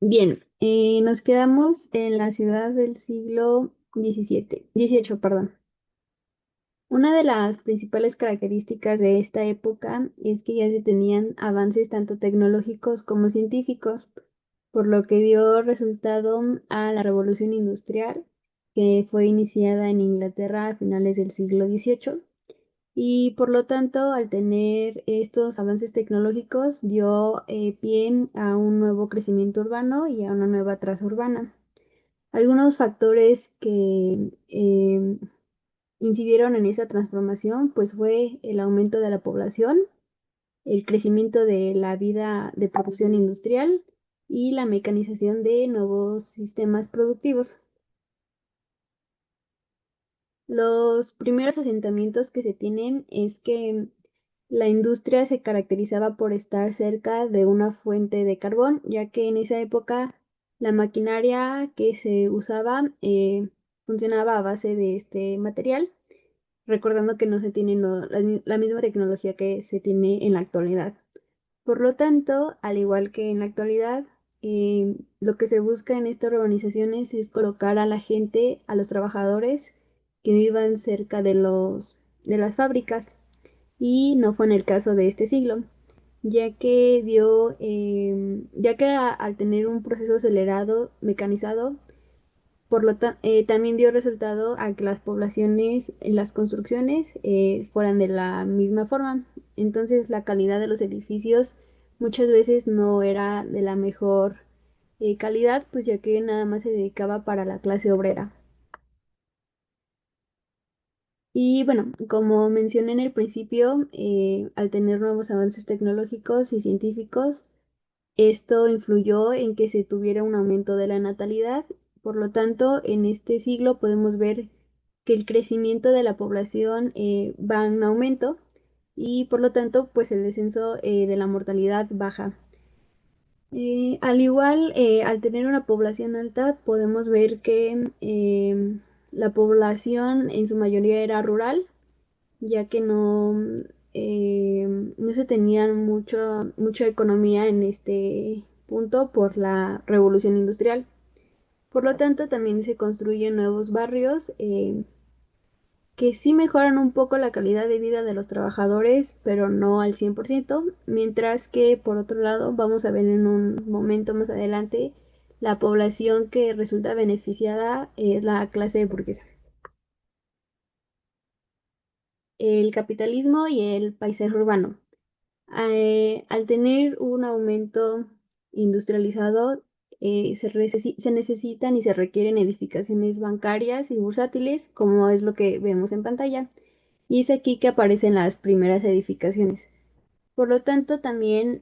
Bien, nos quedamos en la ciudad del siglo XVIII, perdón. Una de las principales características de esta época es que ya se tenían avances tanto tecnológicos como científicos, por lo que dio resultado a la Revolución Industrial, que fue iniciada en Inglaterra a finales del siglo XVIII. Y por lo tanto, al tener estos avances tecnológicos, dio pie a un nuevo crecimiento urbano y a una nueva traza urbana. Algunos factores que incidieron en esa transformación, pues fue el aumento de la población, el crecimiento de la vida de producción industrial y la mecanización de nuevos sistemas productivos. Los primeros asentamientos que se tienen es que la industria se caracterizaba por estar cerca de una fuente de carbón, ya que en esa época la maquinaria que se usaba funcionaba a base de este material, recordando que no se tiene la misma tecnología que se tiene en la actualidad. Por lo tanto, al igual que en la actualidad, lo que se busca en estas urbanizaciones es colocar a la gente, a los trabajadores que vivan cerca de las fábricas, y no fue en el caso de este siglo, ya que al tener un proceso acelerado, mecanizado, también dio resultado a que las poblaciones en las construcciones fueran de la misma forma. Entonces la calidad de los edificios muchas veces no era de la mejor calidad, pues ya que nada más se dedicaba para la clase obrera. Y bueno, como mencioné en el principio, al tener nuevos avances tecnológicos y científicos, esto influyó en que se tuviera un aumento de la natalidad. Por lo tanto, en este siglo podemos ver que el crecimiento de la población va en aumento y por lo tanto, pues el descenso de la mortalidad baja. Al igual, al tener una población alta, podemos ver que la población en su mayoría era rural, ya que no se tenía mucha economía en este punto por la revolución industrial. Por lo tanto, también se construyen nuevos barrios que sí mejoran un poco la calidad de vida de los trabajadores, pero no al 100%, mientras que por otro lado vamos a ver en un momento más adelante la población que resulta beneficiada es la clase burguesa. El capitalismo y el paisaje urbano. Al tener un aumento industrializado, se necesitan y se requieren edificaciones bancarias y bursátiles, como es lo que vemos en pantalla. Y es aquí que aparecen las primeras edificaciones. Por lo tanto, también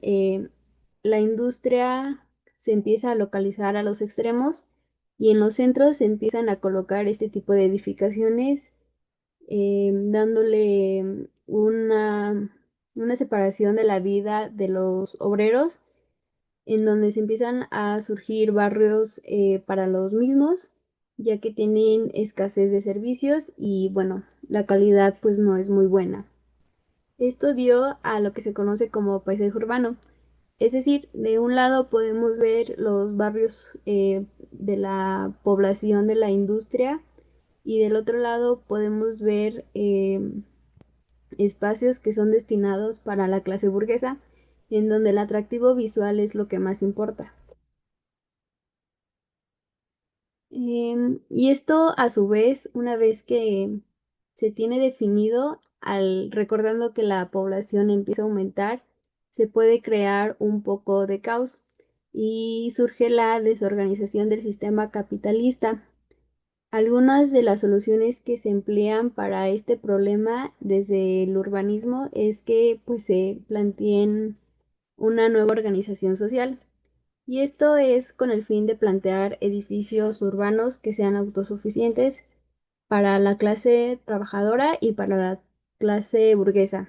la industria se empieza a localizar a los extremos y en los centros se empiezan a colocar este tipo de edificaciones, dándole una separación de la vida de los obreros, en donde se empiezan a surgir barrios para los mismos, ya que tienen escasez de servicios y bueno, la calidad pues no es muy buena. Esto dio a lo que se conoce como paisaje urbano. Es decir, de un lado podemos ver los barrios de la población de la industria y del otro lado podemos ver espacios que son destinados para la clase burguesa, en donde el atractivo visual es lo que más importa. Y esto a su vez, una vez que se tiene definido, recordando que la población empieza a aumentar, se puede crear un poco de caos y surge la desorganización del sistema capitalista. Algunas de las soluciones que se emplean para este problema desde el urbanismo es que pues se planteen una nueva organización social. Y esto es con el fin de plantear edificios urbanos que sean autosuficientes para la clase trabajadora y para la clase burguesa.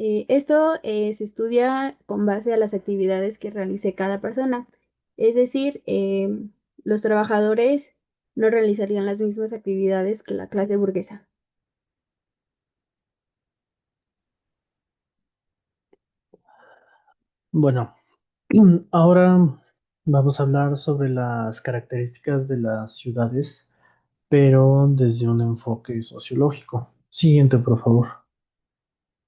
Esto se estudia con base a las actividades que realice cada persona. Es decir, los trabajadores no realizarían las mismas actividades que la clase burguesa. Bueno, ahora Vamos a hablar sobre las características de las ciudades, pero desde un enfoque sociológico. Siguiente, por favor.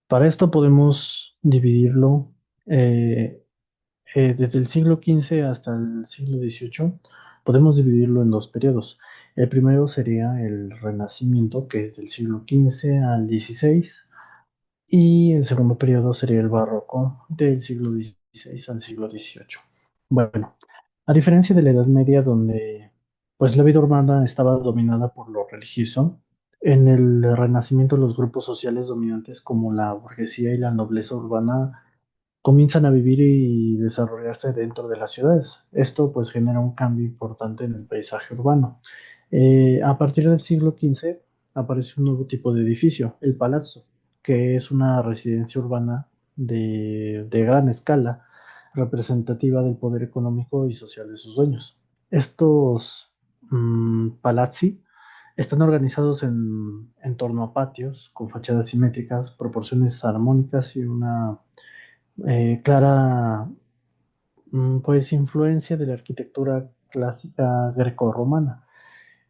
Para esto podemos dividirlo eh, desde el siglo XV hasta el siglo XVIII. Podemos dividirlo en dos periodos. El primero sería el Renacimiento, que es del siglo XV al XVI. Y el segundo periodo sería el barroco del siglo XVI al siglo XVIII. Bueno, a diferencia de la Edad Media, donde pues la vida urbana estaba dominada por lo religioso, en el Renacimiento los grupos sociales dominantes como la burguesía y la nobleza urbana comienzan a vivir y desarrollarse dentro de las ciudades. Esto pues genera un cambio importante en el paisaje urbano. A partir del siglo XV aparece un nuevo tipo de edificio, el palazzo, que es una residencia urbana de gran escala, representativa del poder económico y social de sus dueños. Estos palazzi están organizados en torno a patios, con fachadas simétricas, proporciones armónicas y una clara pues influencia de la arquitectura clásica grecorromana.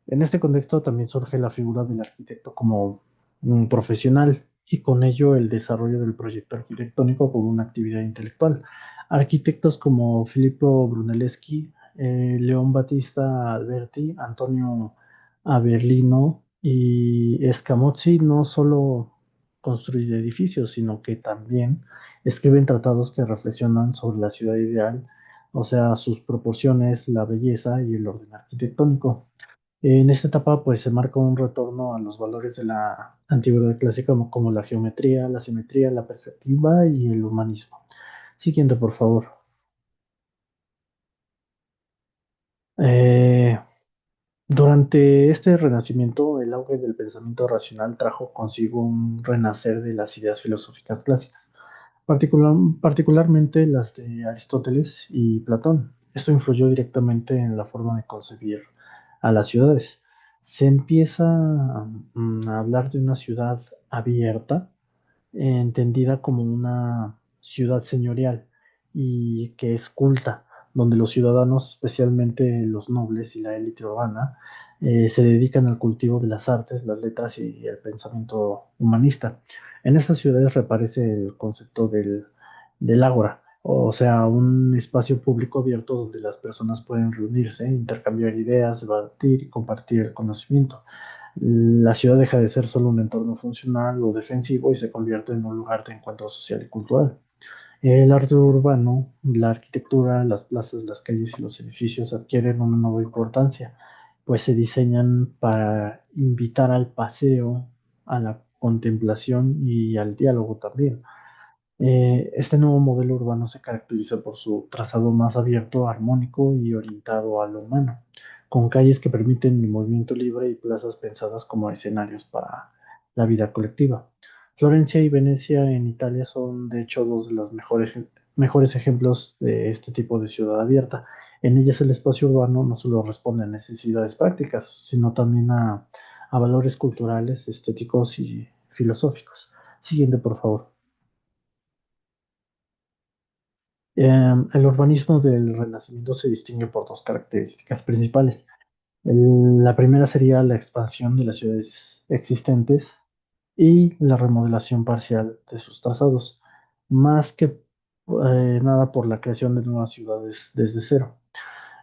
En este contexto también surge la figura del arquitecto como un profesional y con ello el desarrollo del proyecto arquitectónico como una actividad intelectual. Arquitectos como Filippo Brunelleschi, León Battista Alberti, Antonio Averlino y Scamozzi no solo construyen edificios, sino que también escriben tratados que reflexionan sobre la ciudad ideal, o sea, sus proporciones, la belleza y el orden arquitectónico. En esta etapa, pues se marca un retorno a los valores de la antigüedad clásica, como la geometría, la simetría, la perspectiva y el humanismo. Siguiente, por favor. Eh, Durante este renacimiento, el auge del pensamiento racional trajo consigo un renacer de las ideas filosóficas clásicas, particularmente las de Aristóteles y Platón. Esto influyó directamente en la forma de concebir a las ciudades. Se empieza a hablar de una ciudad abierta, entendida como una ciudad señorial y que es culta, donde los ciudadanos, especialmente los nobles y la élite urbana, se dedican al cultivo de las artes, las letras y el pensamiento humanista. En estas ciudades reaparece el concepto del ágora, o sea, un espacio público abierto donde las personas pueden reunirse, intercambiar ideas, debatir y compartir el conocimiento. La ciudad deja de ser solo un entorno funcional o defensivo y se convierte en un lugar de encuentro social y cultural. El arte urbano, la arquitectura, las plazas, las calles y los edificios adquieren una nueva importancia, pues se diseñan para invitar al paseo, a la contemplación y al diálogo también. Este nuevo modelo urbano se caracteriza por su trazado más abierto, armónico y orientado a lo humano, con calles que permiten el movimiento libre y plazas pensadas como escenarios para la vida colectiva. Florencia y Venecia en Italia son, de hecho, dos de los mejores ejemplos de este tipo de ciudad abierta. En ellas el espacio urbano no solo responde a necesidades prácticas, sino también a valores culturales, estéticos y filosóficos. Siguiente, por favor. El urbanismo del Renacimiento se distingue por dos características principales. La primera sería la expansión de las ciudades existentes y la remodelación parcial de sus trazados, más que nada por la creación de nuevas ciudades desde cero.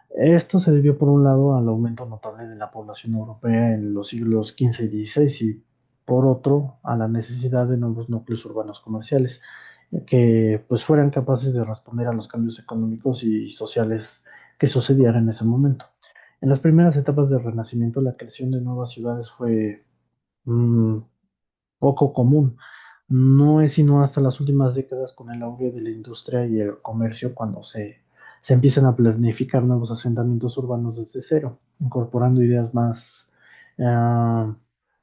Esto se debió por un lado al aumento notable de la población europea en los siglos XV y XVI y por otro a la necesidad de nuevos núcleos urbanos comerciales que pues fueran capaces de responder a los cambios económicos y sociales que sucedían en ese momento. En las primeras etapas del Renacimiento la creación de nuevas ciudades fue mm, poco común. No es sino hasta las últimas décadas con el auge de la industria y el comercio cuando se empiezan a planificar nuevos asentamientos urbanos desde cero, incorporando ideas más ah,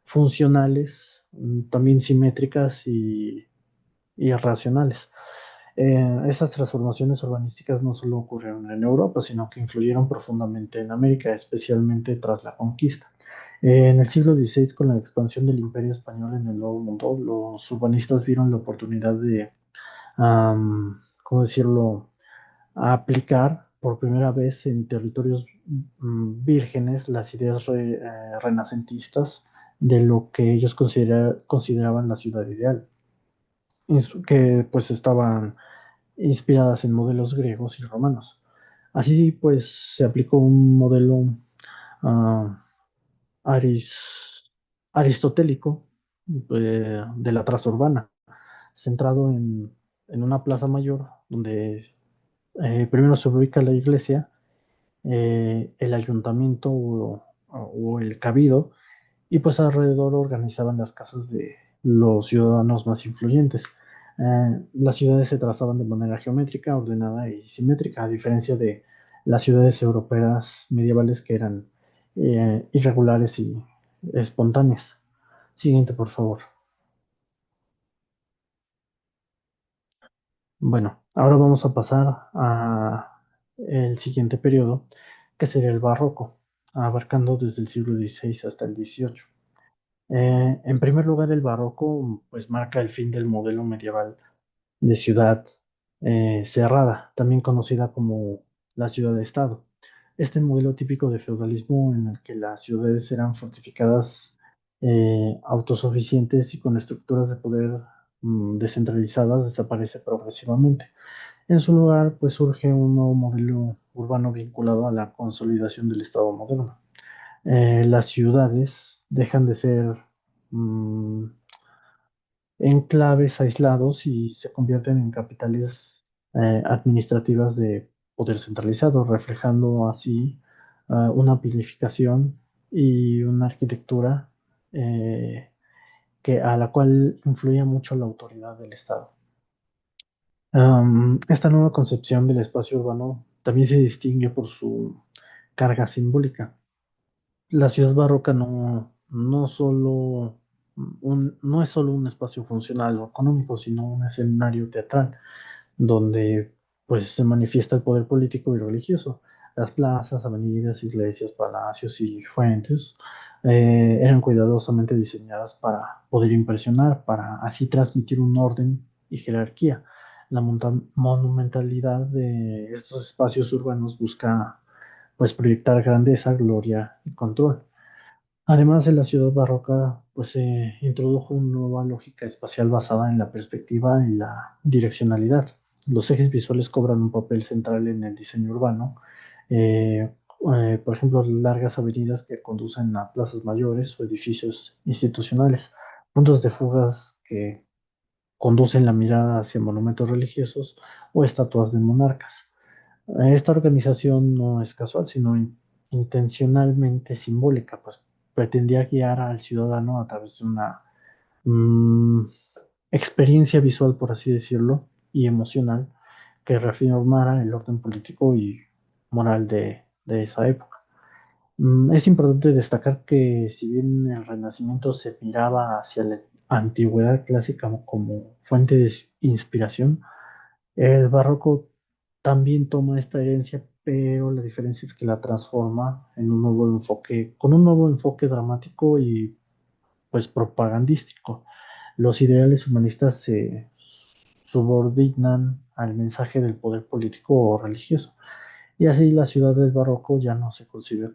funcionales, también simétricas y racionales. Estas transformaciones urbanísticas no solo ocurrieron en Europa, sino que influyeron profundamente en América, especialmente tras la conquista. En el siglo XVI, con la expansión del Imperio Español en el Nuevo Mundo, los urbanistas vieron la oportunidad de, ¿cómo decirlo?, aplicar por primera vez en territorios vírgenes las ideas renacentistas de lo que ellos consideraban la ciudad ideal, que pues estaban inspiradas en modelos griegos y romanos. Así pues se aplicó un modelo ah, aris- aristotélico de la traza urbana, centrado en una plaza mayor donde primero se ubica la iglesia, el ayuntamiento o el cabildo, y pues alrededor organizaban las casas de los ciudadanos más influyentes. Las ciudades se trazaban de manera geométrica, ordenada y simétrica, a diferencia de las ciudades europeas medievales que eran irregulares y espontáneas. Siguiente, por favor. Bueno, ahora vamos a pasar a el siguiente periodo, que sería el barroco, abarcando desde el siglo XVI hasta el XVIII. En primer lugar, el barroco pues marca el fin del modelo medieval de ciudad cerrada, también conocida como la ciudad-estado. Este modelo típico de feudalismo en el que las ciudades eran fortificadas, autosuficientes y con estructuras de poder descentralizadas desaparece progresivamente. En su lugar, pues surge un nuevo modelo urbano vinculado a la consolidación del Estado moderno. Las ciudades dejan de ser mm, enclaves aislados y se convierten en capitales administrativas de poder centralizado, reflejando así una amplificación y una arquitectura a la cual influye mucho la autoridad del Estado. Esta nueva concepción del espacio urbano también se distingue por su carga simbólica. La ciudad barroca no es solo un espacio funcional o económico, sino un escenario teatral donde pues se manifiesta el poder político y religioso. Las plazas, avenidas, iglesias, palacios y fuentes eran cuidadosamente diseñadas para poder impresionar, para así transmitir un orden y jerarquía. La monumentalidad de estos espacios urbanos busca pues proyectar grandeza, gloria y control. Además de la ciudad barroca, pues se introdujo una nueva lógica espacial basada en la perspectiva y la direccionalidad. Los ejes visuales cobran un papel central en el diseño urbano. Eh, por ejemplo, largas avenidas que conducen a plazas mayores o edificios institucionales, puntos de fugas que conducen la mirada hacia monumentos religiosos o estatuas de monarcas. Esta organización no es casual, sino intencionalmente simbólica, pues pretendía guiar al ciudadano a través de una mm, experiencia visual, por así decirlo, y emocional, que reafirmara el orden político y moral de esa época. Es importante destacar que si bien el Renacimiento se miraba hacia la antigüedad clásica como fuente de inspiración, el barroco también toma esta herencia, pero la diferencia es que la transforma en un nuevo enfoque, con un nuevo enfoque dramático y pues propagandístico. Los ideales humanistas se subordinan al mensaje del poder político o religioso. Y así la ciudad del barroco ya no se concibe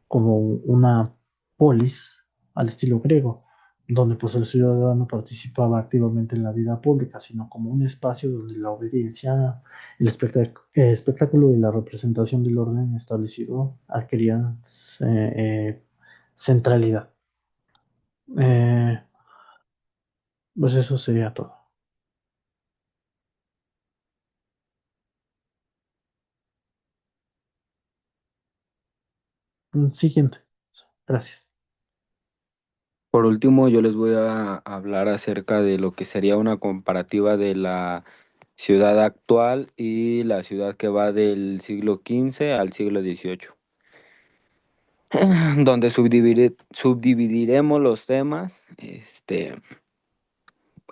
como una polis al estilo griego, donde pues el ciudadano participaba activamente en la vida pública, sino como un espacio donde la obediencia, el espectáculo y la representación del orden establecido adquirían centralidad. Eh, pues eso sería todo. Siguiente. Gracias. Por último, yo les voy a hablar acerca de lo que sería una comparativa de la ciudad actual y la ciudad que va del siglo XV al siglo XVIII, donde subdividiremos los temas,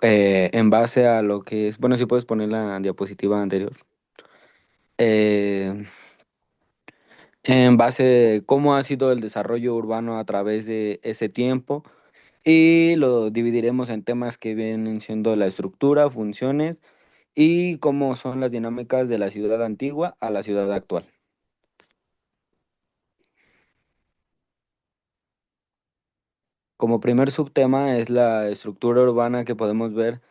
en base a lo que es, bueno, si puedes poner la diapositiva anterior, eh, en base de cómo ha sido el desarrollo urbano a través de ese tiempo. Y lo dividiremos en temas que vienen siendo la estructura, funciones y cómo son las dinámicas de la ciudad antigua a la ciudad actual. Como primer subtema es la estructura urbana que podemos ver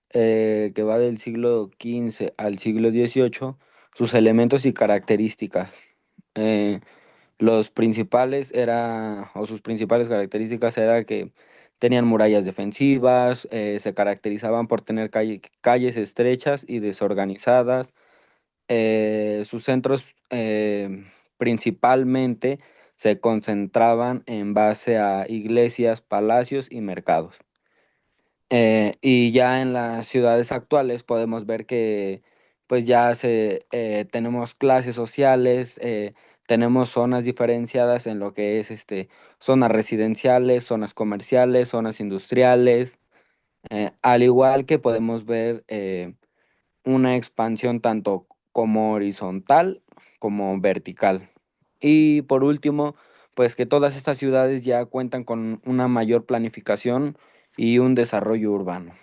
que va del siglo XV al siglo XVIII, sus elementos y características. Eh, los principales era, o sus principales características era que tenían murallas defensivas, se caracterizaban por tener calles estrechas y desorganizadas. Sus centros principalmente se concentraban en base a iglesias, palacios y mercados. Y ya en las ciudades actuales podemos ver que pues ya tenemos clases sociales, tenemos zonas diferenciadas en lo que es zonas residenciales, zonas comerciales, zonas industriales, al igual que podemos ver una expansión tanto como horizontal como vertical. Y por último, pues que todas estas ciudades ya cuentan con una mayor planificación y un desarrollo urbano.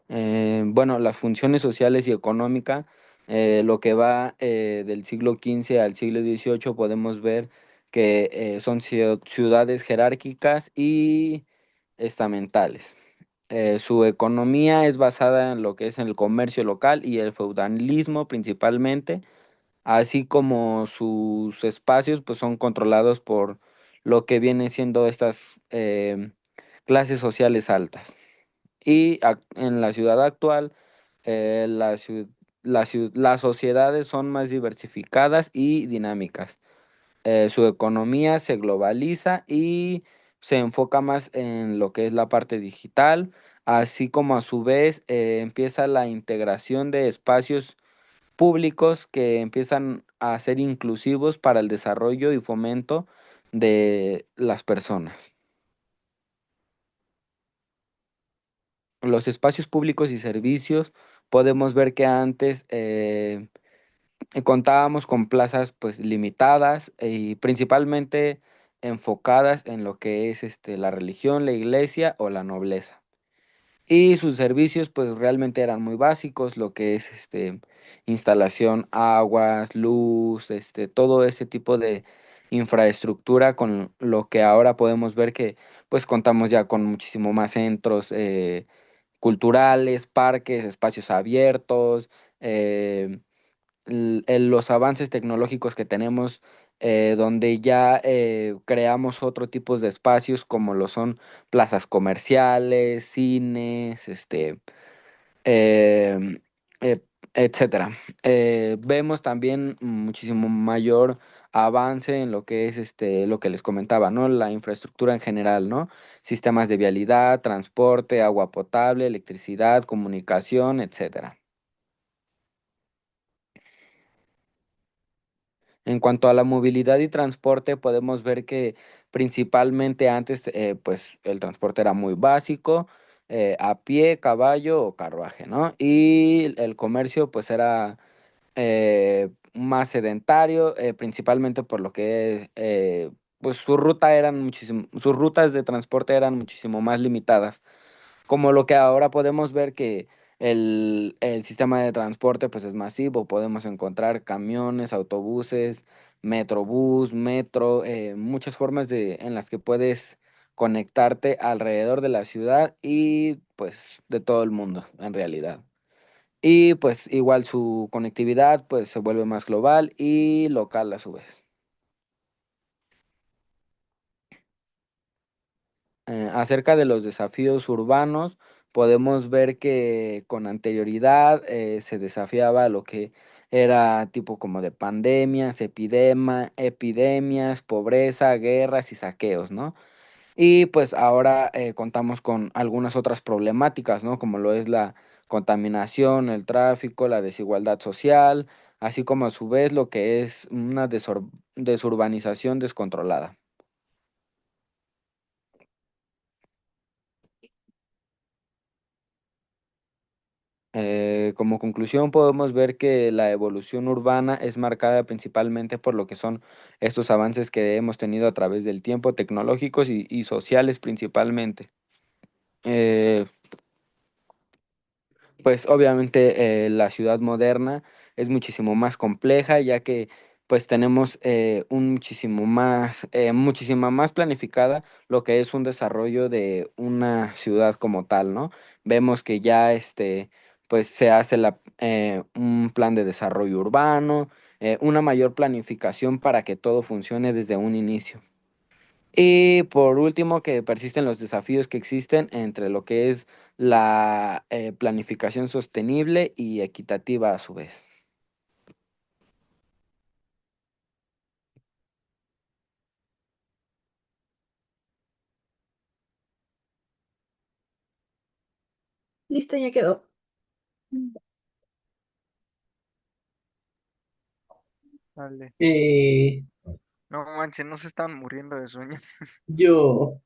Bueno, las funciones sociales y económicas, lo que va del siglo XV al siglo XVIII, podemos ver que son ciudades jerárquicas y estamentales. Su economía es basada en lo que es el comercio local y el feudalismo principalmente, así como sus espacios pues son controlados por lo que viene siendo estas clases sociales altas. Y en la ciudad actual, las sociedades son más diversificadas y dinámicas. Su economía se globaliza y se enfoca más en lo que es la parte digital, así como a su vez empieza la integración de espacios públicos que empiezan a ser inclusivos para el desarrollo y fomento de las personas. Los espacios públicos y servicios, podemos ver que antes contábamos con plazas pues limitadas y principalmente enfocadas en lo que es la religión, la iglesia o la nobleza. Y sus servicios pues realmente eran muy básicos, lo que es instalación, aguas, luz, todo ese tipo de infraestructura, con lo que ahora podemos ver que pues contamos ya con muchísimo más centros culturales, parques, espacios abiertos, eh, los avances tecnológicos que tenemos, donde ya creamos otro tipo de espacios como lo son plazas comerciales, cines, em, eh, etcétera. Vemos también muchísimo mayor avance en lo que es lo que les comentaba, ¿no? La infraestructura en general, ¿no? Sistemas de vialidad, transporte, agua potable, electricidad, comunicación, etcétera. En cuanto a la movilidad y transporte, podemos ver que principalmente antes, pues el transporte era muy básico, a pie, caballo o carruaje, ¿no? Y el comercio, pues era más sedentario, principalmente por lo que, pues sus rutas de transporte eran muchísimo más limitadas, como lo que ahora podemos ver que el sistema de transporte pues es masivo, podemos encontrar camiones, autobuses, metrobús, metro, muchas formas en las que puedes conectarte alrededor de la ciudad y pues de todo el mundo en realidad. Y pues igual su conectividad pues se vuelve más global y local a su vez. Acerca de los desafíos urbanos, podemos ver que con anterioridad se desafiaba lo que era tipo como de pandemias, epidemias, pobreza, guerras y saqueos, ¿no? Y pues ahora contamos con algunas otras problemáticas, ¿no? Como lo es la contaminación, el tráfico, la desigualdad social, así como a su vez lo que es una desurbanización descontrolada. Como conclusión, podemos ver que la evolución urbana es marcada principalmente por lo que son estos avances que hemos tenido a través del tiempo, tecnológicos y sociales principalmente. Eh, pues obviamente la ciudad moderna es muchísimo más compleja, ya que pues tenemos muchísima más planificada lo que es un desarrollo de una ciudad como tal, ¿no? Vemos que ya pues se hace un plan de desarrollo urbano, una mayor planificación para que todo funcione desde un inicio. Y por último, que persisten los desafíos que existen entre lo que es la planificación sostenible y equitativa a su vez. Listo, ya quedó. Dale. Eh, No manches, no se están muriendo de sueño. yo